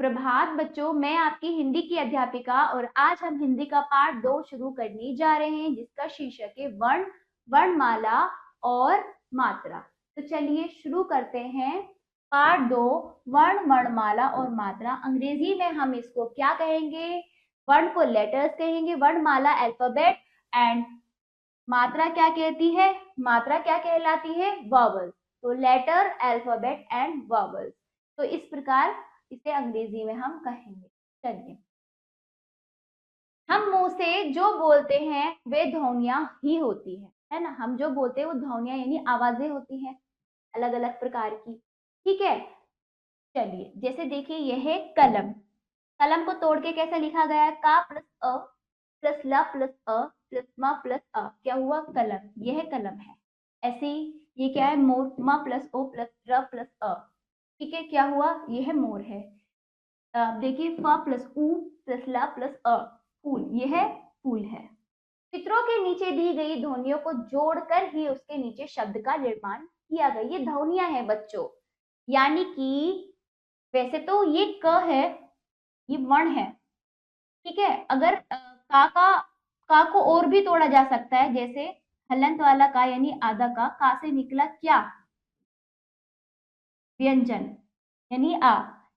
सुप्रभात बच्चों, मैं आपकी हिंदी की अध्यापिका और आज हम हिंदी का पाठ 2 शुरू करने जा रहे हैं जिसका शीर्षक है वर्ण, वर्णमाला और मात्रा। तो चलिए शुरू करते हैं। पाठ 2 वर्ण, वर्णमाला और मात्रा। अंग्रेजी में हम इसको क्या कहेंगे? वर्ण को लेटर्स कहेंगे, वर्णमाला अल्फाबेट एंड मात्रा क्या कहती है? मात्रा क्या कहलाती है? वर्बल। तो लेटर, अल्फाबेट एंड वर्बल्स। तो इस प्रकार इसे अंग्रेजी में हम कहेंगे। चलिए, हम मुंह से जो बोलते हैं वे ध्वनियां ही होती है ना। हम जो बोलते हैं वो ध्वनियां यानी आवाजें होती हैं अलग अलग प्रकार की। ठीक है, चलिए जैसे देखिए यह है कलम। कलम को तोड़ के कैसे लिखा गया है? का प्लस अ प्लस ल प्लस अ प्लस म प्लस अ, क्या हुआ? कलम। यह कलम है। ऐसे ही ये क्या है? मोर। म प्लस ओ प्लस र प्लस अ। ठीक है, क्या हुआ? यह मोर है। देखिए फ प्लस उ प्लस ला प्लस अ, फूल। यह फूल है। चित्रों के नीचे दी गई ध्वनियों को जोड़कर ही उसके नीचे शब्द का निर्माण किया गया। ये ध्वनियां हैं बच्चों, यानी कि वैसे तो ये क है, ये वर्ण है। ठीक है, अगर का को और भी तोड़ा जा सकता है, जैसे हलंत वाला का यानी आधा का से निकला क्या? व्यंजन यानी आ।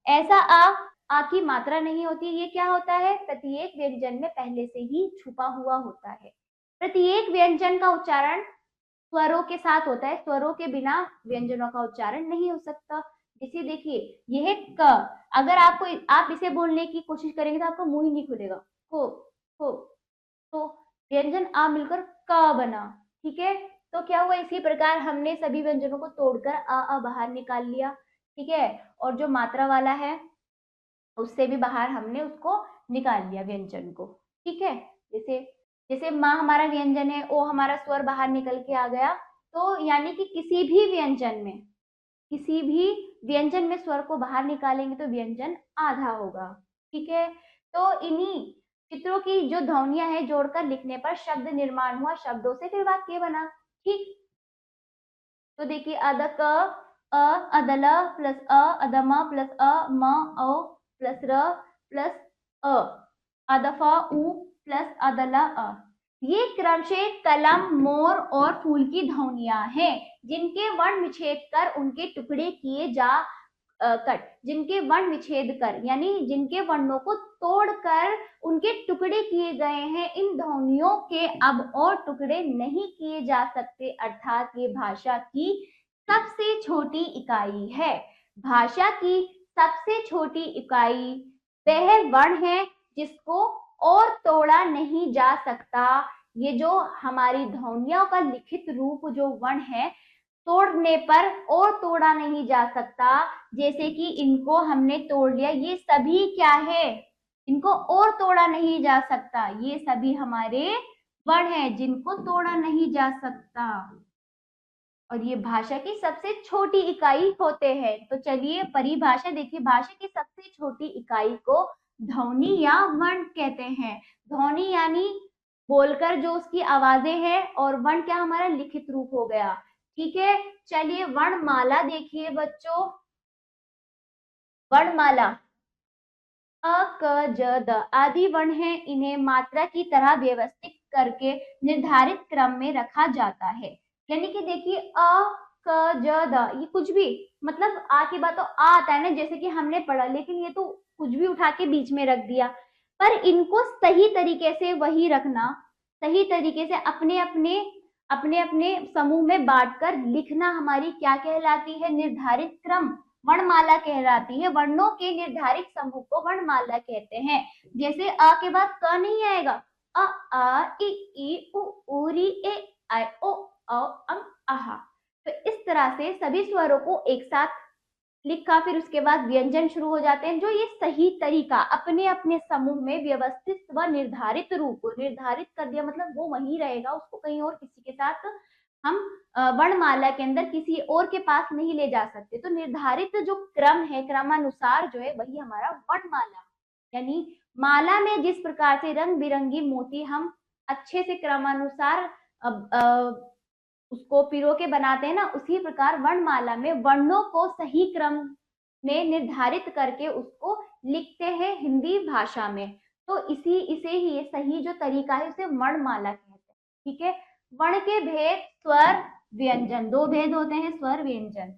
ऐसा आ की मात्रा नहीं होती। ये क्या होता है? प्रत्येक व्यंजन में पहले से ही छुपा हुआ होता है। प्रत्येक व्यंजन का उच्चारण स्वरों के साथ होता है। स्वरों के बिना व्यंजनों का उच्चारण नहीं हो सकता। जैसे देखिए यह क, अगर आप इसे बोलने की कोशिश करेंगे तो आपका मुंह ही नहीं खुलेगा। को तो व्यंजन आ मिलकर क बना। ठीक है, तो क्या हुआ? इसी प्रकार हमने सभी व्यंजनों को तोड़कर आ बाहर निकाल लिया। ठीक है, और जो मात्रा वाला है उससे भी बाहर हमने उसको निकाल लिया व्यंजन को। ठीक है, जैसे जैसे माँ हमारा व्यंजन है, ओ हमारा स्वर बाहर निकल के आ गया। तो यानी कि किसी भी व्यंजन में स्वर को बाहर निकालेंगे तो व्यंजन आधा होगा। ठीक है, तो इन्हीं चित्रों की जो ध्वनियां हैं जोड़कर लिखने पर शब्द निर्माण हुआ, शब्दों से फिर वाक्य बना। ठीक, तो देखिए अदक अ अदल प्लस अदम प्लस म ओ प्लस र प्लस अ अदफा उ प्लस अदला अ। ये क्रमशः कलम, मोर और फूल की ध्वनियां हैं जिनके वर्ण विच्छेद कर उनके टुकड़े किए जा जिनके वर्ण विच्छेद कर यानी जिनके वर्णों को तोड़कर उनके टुकड़े किए गए हैं। इन ध्वनियों के अब और टुकड़े नहीं किए जा सकते, अर्थात ये भाषा की सबसे छोटी इकाई है। भाषा की सबसे छोटी इकाई वह वर्ण है जिसको और तोड़ा नहीं जा सकता। ये जो हमारी ध्वनियों का लिखित रूप जो वर्ण है, तोड़ने पर और तोड़ा नहीं जा सकता। जैसे कि इनको हमने तोड़ लिया, ये सभी क्या है? इनको और तोड़ा नहीं जा सकता। ये सभी हमारे वर्ण हैं जिनको तोड़ा नहीं जा सकता और ये भाषा की सबसे छोटी इकाई होते हैं। तो चलिए परिभाषा देखिए, भाषा की सबसे छोटी इकाई को ध्वनि या वर्ण कहते हैं। ध्वनि यानी बोलकर जो उसकी आवाजें हैं और वर्ण क्या? हमारा लिखित रूप हो गया। ठीक है, चलिए वर्णमाला देखिए बच्चों। वर्णमाला अ क ज द आदि वर्ण है। इन्हें मात्रा की तरह व्यवस्थित करके निर्धारित क्रम में रखा जाता है। यानी कि देखिए अ क ज द, ये कुछ भी मतलब आ की बात तो आ आता है ना, जैसे कि हमने पढ़ा, लेकिन ये तो कुछ भी उठा के बीच में रख दिया। पर इनको सही तरीके से वही रखना, सही तरीके से अपने अपने समूह में बांटकर लिखना हमारी क्या कहलाती है? निर्धारित क्रम वर्णमाला कहलाती है। वर्णों के निर्धारित समूह को वर्णमाला कहते हैं। जैसे अ के बाद क नहीं आएगा, अ आ इ उ ऊ री ए ऐ ओ औ अं अहा। तो इस तरह से सभी स्वरों को एक साथ लिखा, फिर उसके बाद व्यंजन शुरू हो जाते हैं। जो ये सही तरीका अपने अपने समूह में व्यवस्थित व निर्धारित रूप निर्धारित कर दिया, मतलब वो वही रहेगा, उसको कहीं और किसी के साथ हम वर्णमाला के अंदर किसी और के पास नहीं ले जा सकते। तो निर्धारित जो क्रम है, क्रमानुसार जो है वही हमारा वर्णमाला। यानी माला में जिस प्रकार से रंग बिरंगी मोती हम अच्छे से क्रमानुसार उसको पिरो के बनाते हैं ना, उसी प्रकार वर्णमाला में वर्णों को सही क्रम में निर्धारित करके उसको लिखते हैं हिंदी भाषा में। तो इसे ही सही जो तरीका है उसे वर्णमाला कहते हैं। ठीक है, वर्ण के भेद स्वर व्यंजन, दो भेद होते हैं स्वर व्यंजन।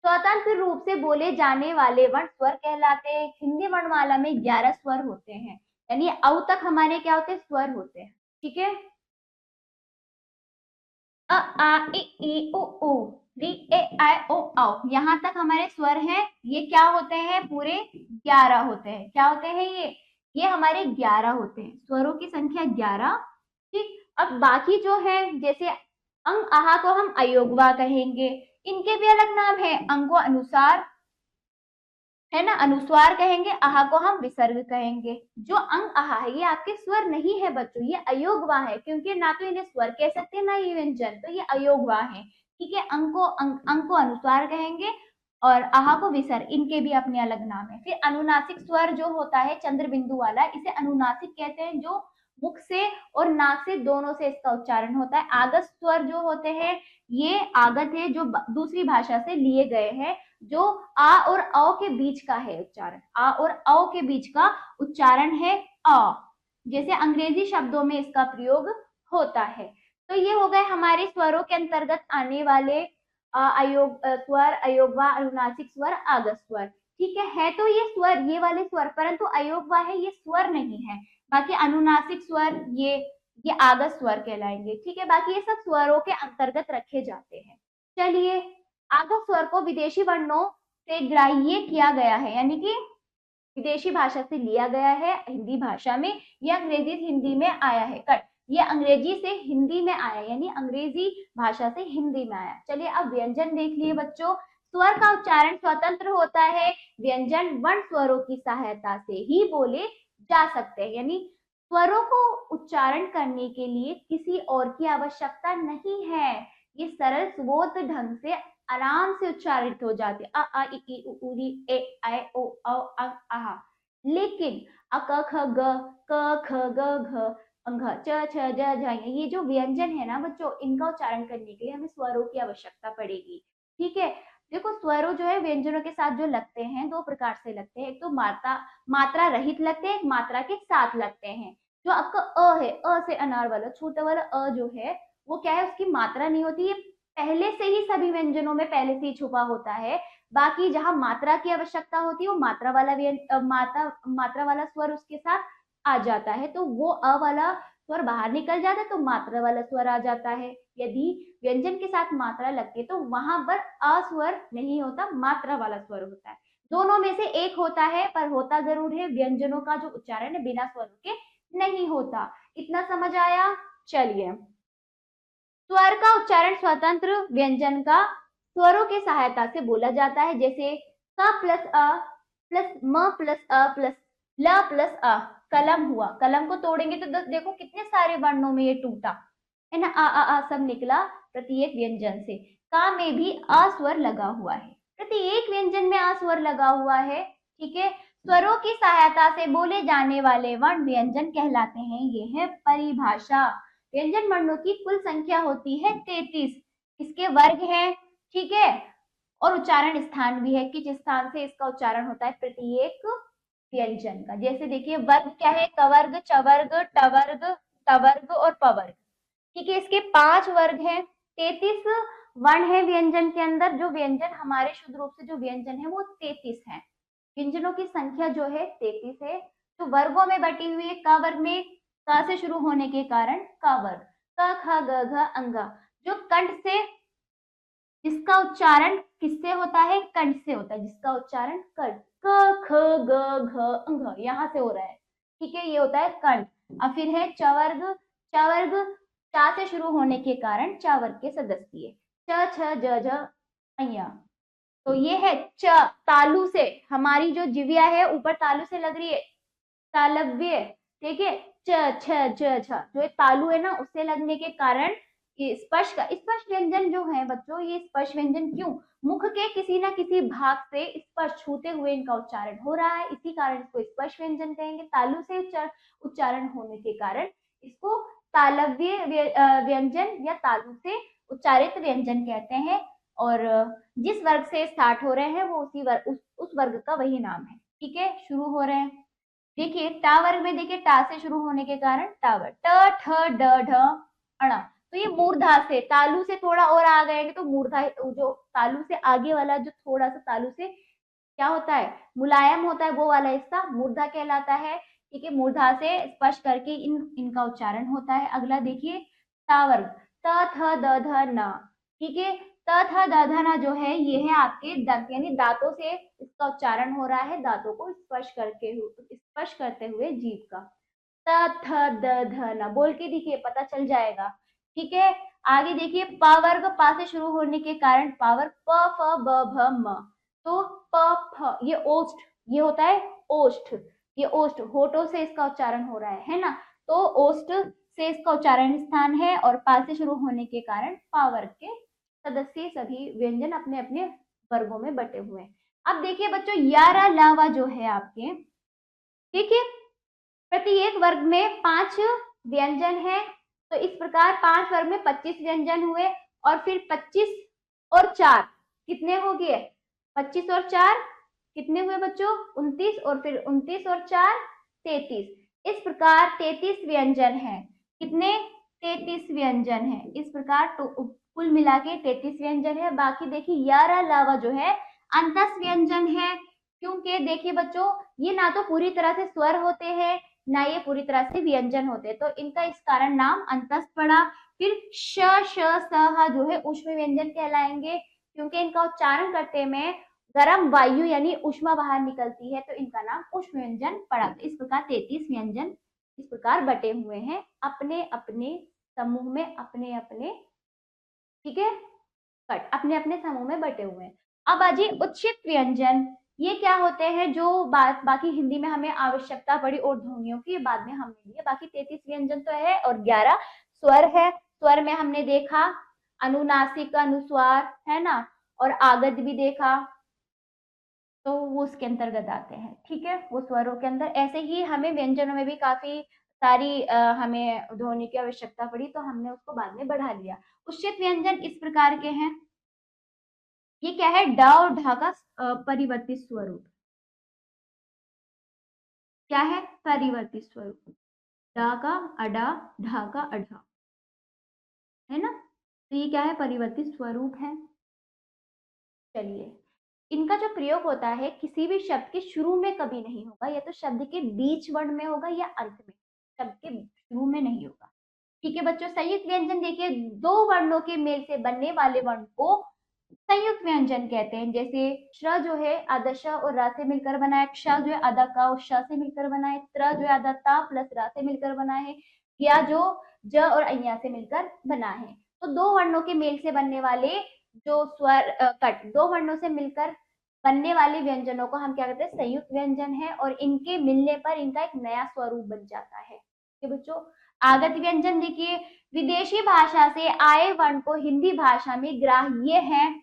स्वतंत्र रूप से बोले जाने वाले वर्ण स्वर कहलाते हैं। हिंदी वर्णमाला में 11 स्वर होते हैं, यानी औ तक हमारे क्या होते हैं, स्वर होते हैं। ठीक है, अ आ इ ई उ ऊ री ए आई ओ औ, यहाँ तक हमारे स्वर हैं। ये क्या होते हैं, पूरे 11 होते हैं। क्या होते हैं ये हमारे 11 होते हैं, स्वरों की संख्या 11। ठीक, अब बाकी जो है, जैसे अंग आहा को हम अयोगवा कहेंगे, इनके भी अलग नाम है। अंग को अनुसार है ना, अनुस्वार कहेंगे, आहा को हम विसर्ग कहेंगे। जो अंग आहा है ये आपके स्वर नहीं है बच्चों, ये अयोगवा है, क्योंकि ना तो इन्हें स्वर कह सकते हैं ना ये व्यंजन, तो ये अयोगवा है। ठीक है, अंग को अनुस्वार कहेंगे और आहा को विसर्ग, इनके भी अपने अलग नाम है। फिर अनुनासिक स्वर जो होता है चंद्र बिंदु वाला, इसे अनुनासिक कहते हैं, जो मुख से और नाक से दोनों से इसका उच्चारण होता है। आगत स्वर जो होते हैं, ये आगत है जो दूसरी भाषा से लिए गए हैं, जो आ और औ के बीच का है उच्चारण, आ और औ के बीच का उच्चारण है अ, जैसे अंग्रेजी शब्दों में इसका प्रयोग होता है। तो ये हो गए हमारे स्वरों के अंतर्गत आने वाले स्वर, अयोगवा, अनुनासिक स्वर, आगत स्वर। ठीक है तो ये स्वर, ये वाले स्वर, परंतु अयोगवा है ये स्वर नहीं है। बाकी अनुनासिक स्वर ये आगत स्वर कहलाएंगे। ठीक है, बाकी ये सब स्वरों के अंतर्गत रखे जाते हैं। चलिए, आगत स्वर को विदेशी वर्णों से ग्राह्य किया गया है, यानी कि विदेशी भाषा से लिया गया है हिंदी भाषा में, या अंग्रेजी से हिंदी में आया है। कट, ये अंग्रेजी से हिंदी में आया, यानी अंग्रेजी भाषा से हिंदी में आया। चलिए अब व्यंजन देख लिए बच्चों। स्वर का उच्चारण स्वतंत्र होता है, व्यंजन वर्ण स्वरों की सहायता से ही बोले जा सकते हैं, यानी स्वरों को उच्चारण करने के लिए किसी और की आवश्यकता नहीं है। ये सरल सुबोध ढंग से आराम से उच्चारित हो जाते, अ आ इ ई उ ऊ री ए आई ओ औ अ आहा। लेकिन अ क ख ग, क ख ग घ, अंघ च छ ज झ, ये जो व्यंजन है ना बच्चों, इनका उच्चारण करने के लिए हमें स्वरों की आवश्यकता पड़ेगी। ठीक है, देखो स्वरों जो है व्यंजनों के साथ जो लगते हैं, दो प्रकार से लगते हैं। एक तो मात्रा रहित लगते हैं, एक मात्रा के साथ लगते हैं। जो आपका अ है, अ से अनार वाला छोटा वाला अ जो है, वो क्या है, उसकी मात्रा नहीं होती, ये पहले से ही सभी व्यंजनों में पहले से ही छुपा होता है। बाकी जहां मात्रा की आवश्यकता होती है, वो मात्रा वाला स्वर उसके साथ आ जाता है, तो वो अ वाला स्वर बाहर निकल जाता है, तो मात्रा वाला स्वर आ जाता है। यदि व्यंजन के साथ मात्रा लगती है तो वहां पर अ स्वर नहीं होता, मात्रा वाला स्वर होता है। दोनों में से एक होता है, पर होता जरूर है। व्यंजनों का जो उच्चारण है बिना स्वरों के नहीं होता। इतना समझ आया? चलिए, स्वर का उच्चारण स्वतंत्र व्यंजन का स्वरों की सहायता से बोला जाता है, जैसे क प्लस अ प्लस म प्लस अ प्लस ल प्लस अ। कलम हुआ, कलम को तोड़ेंगे तो देखो कितने सारे वर्णों में ये टूटा है ना, आ सब निकला प्रत्येक व्यंजन से। का में भी अ स्वर लगा हुआ है, प्रत्येक व्यंजन में अ स्वर लगा हुआ है। ठीक है, स्वरों की सहायता से बोले जाने वाले वर्ण व्यंजन कहलाते हैं। ये है परिभाषा। व्यंजन वर्णों की कुल संख्या होती है 33, इसके वर्ग हैं। ठीक है, और उच्चारण स्थान भी है, किस स्थान से इसका उच्चारण होता है प्रत्येक व्यंजन का। जैसे देखिए वर्ग क्या है, कवर्ग, चवर्ग, टवर्ग, टवर्ग और पवर्ग। ठीक है, इसके 5 वर्ग हैं, 33 वर्ण है व्यंजन के अंदर। जो व्यंजन हमारे शुद्ध रूप से जो व्यंजन है वो 33 है। व्यंजनों की संख्या जो है 33 है, तो वर्गों में बटी हुई है। क वर्ग में क से शुरू होने के कारण क वर्ग, क ख ग घ अंग। जो कंठ से, जिसका उच्चारण किससे होता है, कंठ से होता है, जिसका उच्चारण कंठ, क ख ग घ अंग, यहाँ से हो रहा है। ठीक है, ये होता है कंठ। अब फिर है चवर्ग, चवर्ग चा से शुरू होने के कारण चा वर्ग के सदस्य, च छ ज झ अय्या। तो ये है च, तालु से, हमारी जो जिव्या है ऊपर तालु से लग रही है, तालव्य। ठीक है, च छ ज झ, जो एक तालु है ना उससे लगने के कारण ये स्पर्श व्यंजन जो है बच्चों, ये स्पर्श व्यंजन क्यों, मुख के किसी ना किसी भाग से स्पर्श छूते हुए इनका उच्चारण हो रहा है, इसी कारण इसको स्पर्श व्यंजन कहेंगे। तालु से उच्चारण होने के कारण इसको तालव्य व्यंजन या तालु से उच्चारित व्यंजन कहते हैं। और जिस वर्ग से स्टार्ट हो रहे हैं वो उसी वर्ग, उस वर्ग का वही नाम है। ठीक है, शुरू हो रहे हैं। देखिए टा वर्ग में, देखिए टा से शुरू होने के कारण टावर, ट ठ ड ढ अणा, तो ये मूर्धा से, तालु से थोड़ा और आ गए तो मूर्धा, जो तालु से आगे वाला जो थोड़ा सा तालु से क्या होता है, मुलायम होता है, वो वाला हिस्सा मूर्धा कहलाता है। ठीक है, मूर्धा से स्पर्श करके इनका उच्चारण होता है। अगला देखिए ता वर्ग, त थ द ध न। ठीक है, त थ द ध न जो है ये है आपके दंत, यानी दांतों से इसका उच्चारण हो रहा है, दांतों को स्पर्श करते हुए जीभ का। त थ द ध न बोल के देखिए, पता चल जाएगा। ठीक है, आगे देखिए पा वर्ग, पा से शुरू होने के कारण पावर, प फ ब भ म, तो प फ, ये ओष्ठ, ये होता है ओष्ठ, ये ओष्ठ, होठों से इसका उच्चारण हो रहा है ना, तो ओष्ठ से इसका उच्चारण स्थान है, और पा से शुरू होने के कारण पा वर्ग के सदस्य सभी व्यंजन अपने अपने वर्गों में बटे हुए हैं। अब देखिए बच्चों, यारा लावा जो है आपके, देखिए प्रत्येक वर्ग में 5 व्यंजन है, तो इस प्रकार 5 वर्ग में 25 व्यंजन हुए, और फिर 25 और 4 कितने हो गए, 25 और 4 कितने हुए बच्चों, 29, और फिर 29 और 4 33, इस प्रकार 33 व्यंजन है। कितने, 33 व्यंजन है। इस प्रकार कुल मिला के 33 व्यंजन है। बाकी देखिए यारा लावा जो है अंतस व्यंजन है, क्योंकि देखिए बच्चों ये ना तो पूरी तरह से स्वर होते हैं, ना ये पूरी तरह से व्यंजन होते, तो इनका इस कारण नाम अंतस पड़ा। फिर श श स जो है ऊष्म व्यंजन कहलाएंगे, क्योंकि इनका उच्चारण करते में गर्म वायु यानी ऊष्मा बाहर निकलती है, तो इनका नाम ऊष्म व्यंजन पड़ा। तो इस प्रकार 33 व्यंजन इस प्रकार बटे हुए हैं अपने अपने समूह में, अपने अपने, ठीक है, कट अपने अपने समूह में बटे हुए हैं। अब आजी उच्छित व्यंजन, ये क्या होते हैं, जो बाकी हिंदी में हमें आवश्यकता पड़ी और ध्वनियों की, बाद में हमने लिए। बाकी 33 व्यंजन तो है और 11 स्वर है। स्वर में हमने देखा अनुनासिक, अनुस्वार है ना, और आगध भी देखा, तो वो उसके अंतर्गत आते हैं। ठीक है, वो स्वरों के अंदर। ऐसे ही हमें व्यंजनों में भी काफी सारी हमें ध्वनि की आवश्यकता पड़ी, तो हमने उसको बाद में बढ़ा लिया। उच्छित व्यंजन इस प्रकार के हैं, ये क्या है, ड और ढ का परिवर्तित स्वरूप। क्या है, परिवर्तित स्वरूप, ड का अडा, ढ का अढ़ा, है ना, तो ये क्या है, परिवर्तित स्वरूप है। चलिए, इनका जो प्रयोग होता है किसी भी शब्द के शुरू में कभी नहीं होगा, या तो शब्द के बीच वर्ण में होगा या अंत में, शब्द के शुरू में नहीं होगा। ठीक है बच्चों, संयुक्त व्यंजन देखिए, दो वर्णों के मेल से बनने वाले वर्ण को संयुक्त व्यंजन कहते हैं। जैसे श्र जो है आधा श और रा से मिलकर बना है, क्ष जो है आधा का और श से मिलकर बना है, त्र जो है आधा ता प्लस रा से मिलकर बना है, या जो ज और अय्या से मिलकर बना है। तो दो वर्णों के मेल से बनने वाले जो स्वर कट, दो वर्णों से मिलकर बनने वाले व्यंजनों को हम क्या कहते हैं, संयुक्त व्यंजन है, और इनके मिलने पर इनका एक नया स्वरूप बन जाता है। तो बच्चों आगत व्यंजन देखिए, विदेशी भाषा से आए वर्ण को हिंदी भाषा में ग्राह्य है।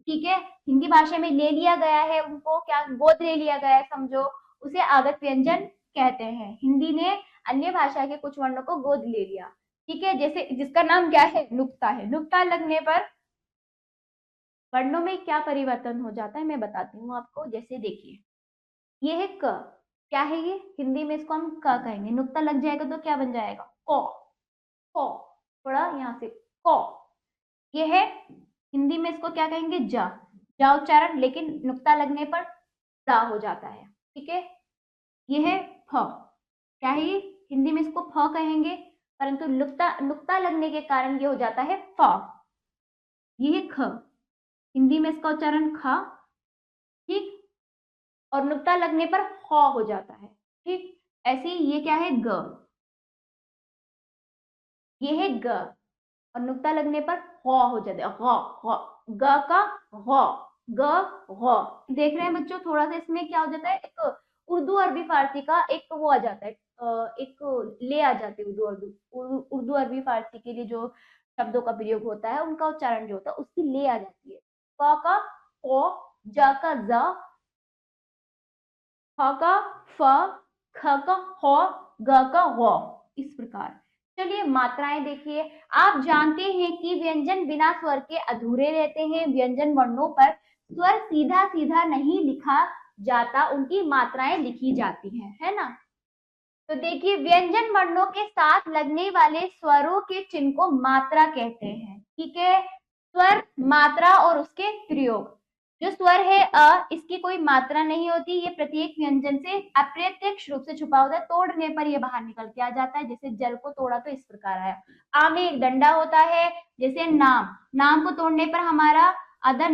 ठीक है, हिंदी भाषा में ले लिया गया है, उनको क्या गोद ले लिया गया है समझो, उसे आगत व्यंजन कहते हैं। हिंदी ने अन्य भाषा के कुछ वर्णों को गोद ले लिया। ठीक है, जैसे जिसका नाम क्या है, नुक्ता है। नुक्ता लगने पर वर्णों में क्या परिवर्तन हो जाता है, मैं बताती हूँ आपको। जैसे देखिए ये है क, क्या है ये, हिंदी में इसको हम क कहेंगे, नुक्ता लग जाएगा तो क्या बन जाएगा, क, क, थोड़ा यहाँ से क। ये है हिंदी में इसको क्या कहेंगे, जा, जा उच्चारण, लेकिन नुक्ता लगने पर दा हो जाता है। ठीक है, ये है फ, क्या है ये, हिंदी में इसको फ कहेंगे, परंतु नुक्ता नुक्ता लगने के कारण ये हो जाता है फ। ये है ख, हिंदी में इसका उच्चारण ख, ठीक, और नुक्ता लगने पर ह हो जाता है। ठीक, ऐसे ही ये क्या है, ग, ये है ग, और नुक्ता लगने पर ह हो जाता है, ह, ग का ह, ग ह। देख रहे हैं बच्चों, थोड़ा सा इसमें क्या हो जाता है, एक उर्दू अरबी फारसी का एक वो आ जाता है, एक ले आ जाते हैं। उर्दू अरबी फारसी के लिए जो शब्दों का प्रयोग होता है, उनका उच्चारण जो होता है उसकी ले आ जाती है। क का क, ज का ज, फ का फ, ख का ह, ग का ग, इस प्रकार। चलिए मात्राएं देखिए, आप जानते हैं कि व्यंजन बिना स्वर के अधूरे रहते हैं। व्यंजन वर्णों पर स्वर सीधा सीधा नहीं लिखा जाता उनकी मात्राएं लिखी जाती है ना। तो देखिए व्यंजन वर्णों के साथ लगने वाले स्वरों के चिन्ह को मात्रा कहते हैं। ठीक है, स्वर, मात्रा और उसके प्रयोग। जो स्वर है अ, इसकी कोई मात्रा नहीं होती, ये प्रत्येक व्यंजन से अप्रत्यक्ष रूप से छुपा होता है, तोड़ने पर ये बाहर निकल के आ जाता है। जैसे जल को तोड़ा तो इस प्रकार आया। आ में एक डंडा होता है, जैसे नाम, नाम को तोड़ने पर हमारा आधा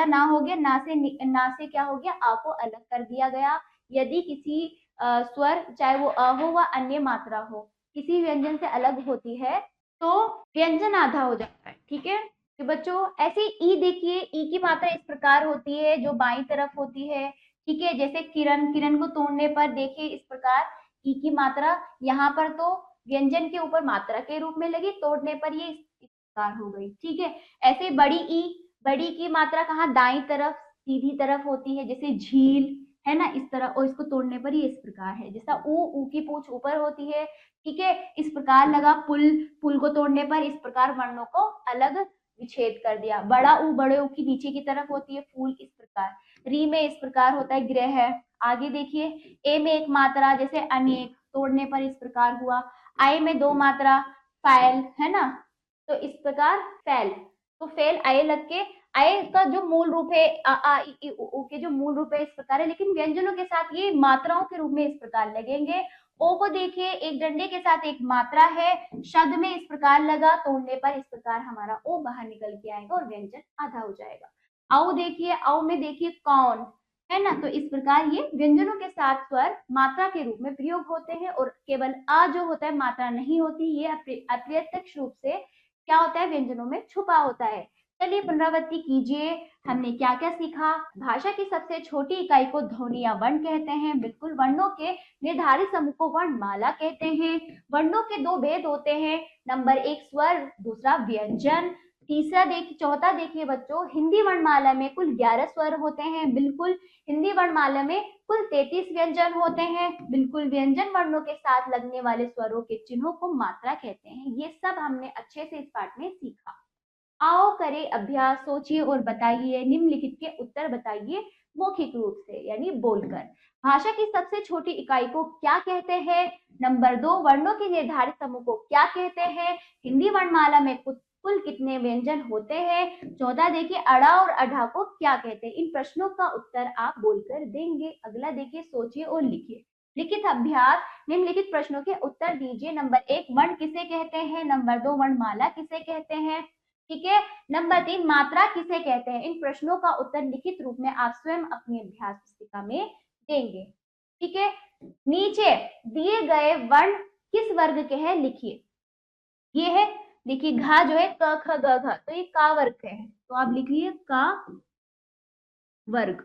ना हो गया, ना से क्या हो गया, आ को अलग कर दिया गया। यदि किसी स्वर, चाहे वो अ हो व अन्य मात्रा हो, किसी व्यंजन से अलग होती है तो व्यंजन आधा हो जाता है। ठीक है, तो बच्चों ऐसे ई देखिए, ई की मात्रा इस प्रकार होती है जो बाईं तरफ होती है। ठीक है, जैसे किरण, किरण को तोड़ने पर देखिए इस प्रकार ई की मात्रा, यहाँ पर तो व्यंजन के ऊपर मात्रा के रूप में लगी, तोड़ने पर ये इस प्रकार हो गई। ठीक है, ऐसे बड़ी ई, बड़ी की मात्रा कहाँ, दाईं तरफ सीधी तरफ होती है, जैसे झील, है ना, इस तरह। और इसको तोड़ने पर ये इस प्रकार है, जैसा ऊ की पूंछ ऊपर होती है। ठीक है, इस प्रकार लगा। पुल, पुल को तोड़ने पर इस प्रकार वर्णों को अलग विच्छेद कर दिया। बड़ा ऊ, बड़े ऊ की नीचे की तरफ होती है, फूल इस प्रकार। री में इस प्रकार होता है, ग्रह है। आगे देखिए, ए में एक मात्रा, जैसे अनेक, तोड़ने पर इस प्रकार हुआ। आई में दो मात्रा, फैल, है ना, तो इस प्रकार फैल। तो फैल आए लग के, आय का जो मूल रूप है आ, आ, इ, उ के जो मूल रूप है इस प्रकार है, लेकिन व्यंजनों के साथ ये मात्राओं के रूप में इस प्रकार लगेंगे। ओ को देखिए, एक डंडे के साथ एक मात्रा है, शब्द में इस प्रकार लगा, तोड़ने पर इस प्रकार हमारा ओ बाहर निकल के आएगा और व्यंजन आधा हो जाएगा। औ देखिए, औ में देखिए कौन, है ना, तो इस प्रकार ये व्यंजनों के साथ स्वर मात्रा के रूप में प्रयोग होते हैं, और केवल आ जो होता है मात्रा नहीं होती, ये अप्रत्यक्ष रूप से क्या होता है, व्यंजनों में छुपा होता है। चलिए पुनरावृत्ति कीजिए, हमने क्या क्या सीखा। भाषा की सबसे छोटी इकाई को ध्वनि या वर्ण कहते हैं। बिल्कुल, वर्णों के निर्धारित समूह को वर्णमाला कहते हैं। वर्णों के दो भेद होते हैं, नंबर एक स्वर, दूसरा व्यंजन। तीसरा देखिए, चौथा देखिए बच्चों, हिंदी वर्णमाला में कुल 11 स्वर होते हैं। बिल्कुल, हिंदी वर्णमाला में कुल 33 व्यंजन होते हैं। बिल्कुल, व्यंजन वर्णों के साथ लगने वाले स्वरों के चिन्हों को मात्रा कहते हैं। ये सब हमने अच्छे से इस पाठ में सीखा। आओ करें अभ्यास, सोचिए और बताइए। निम्नलिखित के उत्तर बताइए मौखिक रूप से, यानी बोलकर। भाषा की सबसे छोटी इकाई को क्या कहते हैं? नंबर 2, वर्णों के निर्धारित समूह को क्या कहते हैं? हिंदी वर्णमाला में कुल कितने व्यंजन होते हैं? 14 देखिए, अड़ा और अढ़ा को क्या कहते हैं? इन प्रश्नों का उत्तर आप बोलकर देंगे। अगला देखिए, सोचिए और लिखिए। लिखित अभ्यास, निम्नलिखित प्रश्नों के उत्तर दीजिए। नंबर 1, वर्ण किसे कहते हैं? नंबर 2, वर्णमाला किसे कहते हैं? ठीक है, नंबर 3, मात्रा किसे कहते हैं? इन प्रश्नों का उत्तर लिखित रूप में आप स्वयं अपनी अभ्यास पुस्तिका में देंगे। ठीक है, नीचे दिए गए वर्ण किस वर्ग के हैं, लिखिए। ये है, देखिए घा जो है, क ख ग घ, तो ये का वर्ग के हैं, तो आप लिखिए का वर्ग।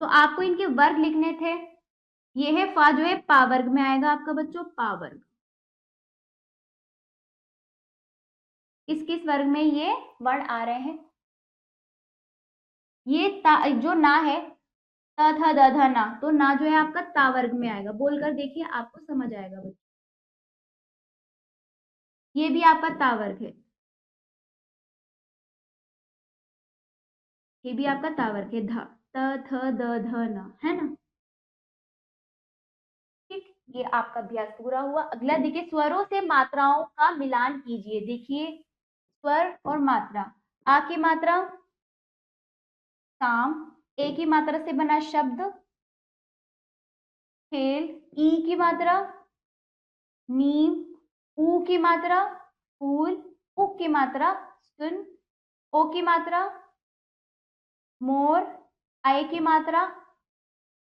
तो आपको इनके वर्ग लिखने थे। ये है फा जो है, पा वर्ग में आएगा आपका बच्चों, पा वर्ग। किस किस वर्ग में ये वर्ण आ रहे हैं? ये जो ना है, त थ द ध ना, तो ना जो है आपका ता वर्ग में आएगा। बोलकर देखिए, आपको समझ आएगा बच्चों। ये भी आपका ता वर्ग है, ये भी आपका ता वर्ग है। ध, त थ द ध न, है ना। ठीक, ये आपका अभ्यास पूरा हुआ। अगला देखिए, स्वरों से मात्राओं का मिलान कीजिए। देखिए, स्वर और मात्रा। आ की मात्रा काम, ए की मात्रा से बना शब्द खेल, ई की मात्रा नीम, ऊ की मात्रा फूल, उ की मात्रा सुन, ओ की मात्रा मोर, आई की मात्रा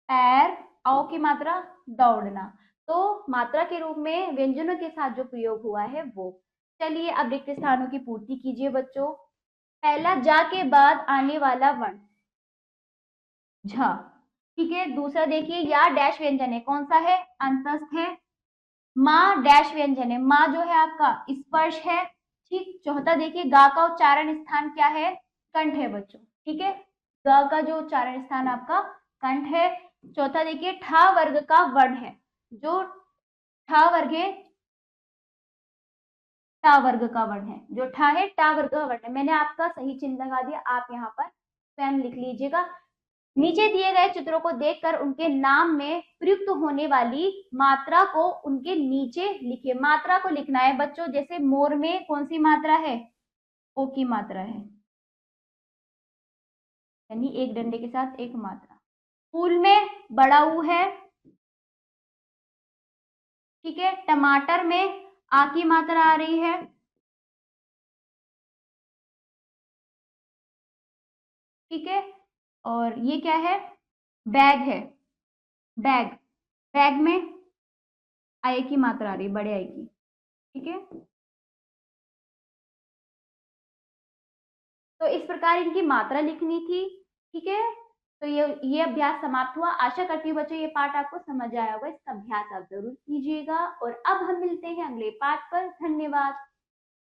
पैर, औ की मात्रा दौड़ना। तो मात्रा के रूप में व्यंजनों के साथ जो प्रयोग हुआ है वो। चलिए अब रिक्त स्थानों की पूर्ति कीजिए बच्चों। पहला, जा के बाद आने वाला वर्ण झ। ठीक है, दूसरा देखिए, या डैश व्यंजन है, कौन सा है? अंतस्थ है। माँ डैश व्यंजन है, माँ जो है आपका स्पर्श है। ठीक, चौथा देखिए, गा का उच्चारण स्थान क्या है? कंठ है बच्चों। ठीक है, गा का जो उच्चारण स्थान आपका कंठ है। चौथा देखिए, ठा वर्ग का वर्ण है, जो ठा वर्ग है, टा वर्ग का वर्ण है, जो ठा है टा वर्ग का वर्ण है। मैंने आपका सही चिन्ह लगा दिया, आप यहाँ पर स्वयं लिख लीजिएगा। नीचे दिए गए चित्रों को देखकर उनके नाम में प्रयुक्त होने वाली मात्रा को उनके नीचे लिखे। मात्रा को लिखना है बच्चों, जैसे मोर में कौन सी मात्रा है, ओ की मात्रा है, यानी एक डंडे के साथ एक मात्रा। फूल में बड़ा ऊ है, ठीक है। टमाटर में आ की मात्रा आ रही है, ठीक है। और ये क्या है, बैग है, बैग, बैग में आई की मात्रा आ रही है, बड़े आई की, ठीक है। तो इस प्रकार इनकी मात्रा लिखनी थी, ठीक है। तो ये अभ्यास समाप्त हुआ। आशा करती हूँ बच्चों ये पाठ आपको समझ आया होगा। इसका अभ्यास आप जरूर कीजिएगा और अब हम मिलते हैं अगले पाठ पर। धन्यवाद।